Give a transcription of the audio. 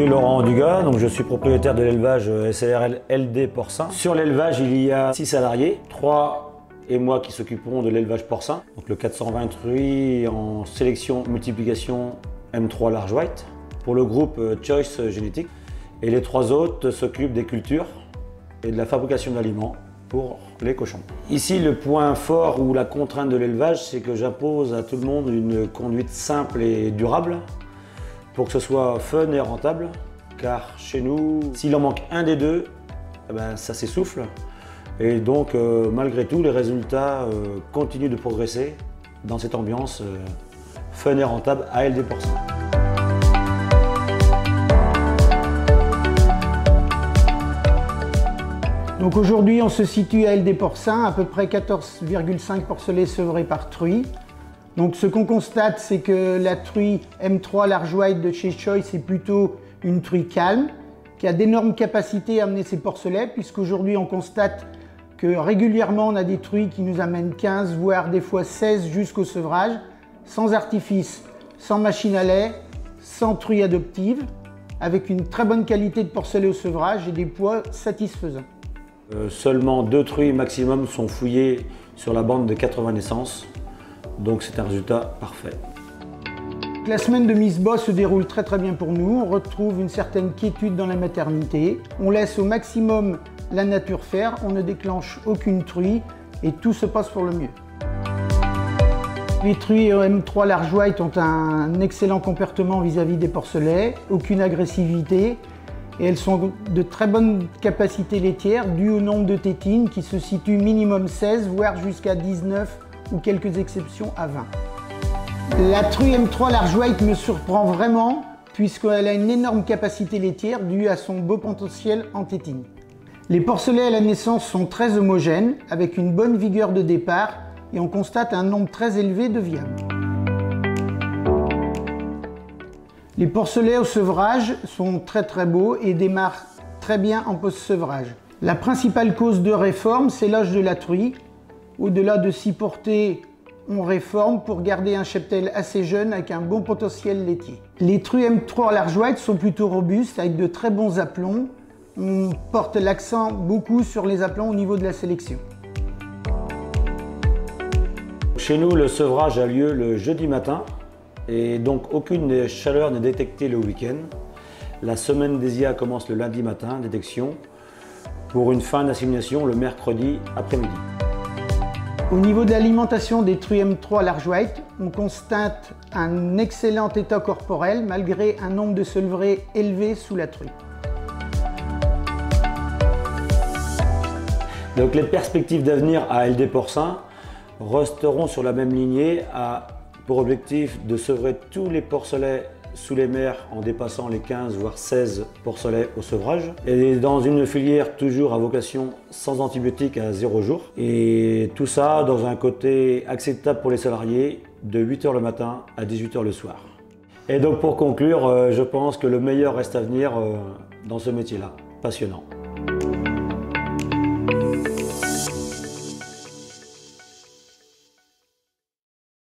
suis Laurent Dugas, donc je suis propriétaire de l'élevage SARL LD Porcin. Sur l'élevage, il y a 6 salariés, 3 et moi qui s'occuperont de l'élevage porcin. Donc le 420 truies en sélection multiplication M3 Large White pour le groupe Choice Génétique. Et les 3 autres s'occupent des cultures et de la fabrication d'aliments pour les cochons. Ici, le point fort ou la contrainte de l'élevage, c'est que j'impose à tout le monde une conduite simple et durable pour que ce soit fun et rentable. Car chez nous, s'il en manque un des deux, eh ben, ça s'essouffle. Et donc, malgré tout, les résultats continuent de progresser dans cette ambiance fun et rentable à LD Porcin. Donc aujourd'hui, on se situe à LD Porcin, à peu près 14,5 porcelets sevrés par truie. Donc ce qu'on constate, c'est que la truie M3 Large White de chez Choice est plutôt une truie calme, qui a d'énormes capacités à amener ses porcelets, puisqu'aujourd'hui on constate que régulièrement on a des truies qui nous amènent 15, voire des fois 16 jusqu'au sevrage, sans artifice, sans machine à lait, sans truie adoptive, avec une très bonne qualité de porcelet au sevrage et des poids satisfaisants. Seulement 2 truies maximum sont fouillées sur la bande de 80 naissances, donc c'est un résultat parfait. La semaine de Miss Boss se déroule très bien pour nous. On retrouve une certaine quiétude dans la maternité. On laisse au maximum la nature faire, on ne déclenche aucune truie et tout se passe pour le mieux. Les truies M3 Large White ont un excellent comportement vis-à-vis des porcelets, aucune agressivité. Et elles sont de très bonnes capacités laitières dues au nombre de tétines qui se situent minimum 16, voire jusqu'à 19 ou quelques exceptions à 20. La truie M3 Large White me surprend vraiment puisqu'elle a une énorme capacité laitière due à son beau potentiel en tétines. Les porcelets à la naissance sont très homogènes avec une bonne vigueur de départ et on constate un nombre très élevé de viables. Les porcelets au sevrage sont très beaux et démarrent très bien en post-sevrage. La principale cause de réforme, c'est l'âge de la truie. Au-delà de 6 portées, on réforme pour garder un cheptel assez jeune avec un bon potentiel laitier. Les truies M3 Large White sont plutôt robustes avec de très bons aplombs. On porte l'accent beaucoup sur les aplombs au niveau de la sélection. Chez nous, le sevrage a lieu le jeudi matin. Et donc aucune chaleur n'est détectée le week-end. La semaine des IA commence le lundi matin, détection, pour une fin d'assimilation le mercredi après-midi. Au niveau de l'alimentation des truies M3 Large White, on constate un excellent état corporel malgré un nombre de sevrés élevé sous la truie. Donc les perspectives d'avenir à LD Porcin resteront sur la même lignée pour objectif de sevrer tous les porcelets sous les mers en dépassant les 15 voire 16 porcelets au sevrage et dans une filière toujours à vocation sans antibiotiques à 0 jour et tout ça dans un côté acceptable pour les salariés de 8 h le matin à 18 h le soir. Et donc pour conclure, je pense que le meilleur reste à venir dans ce métier-là, passionnant.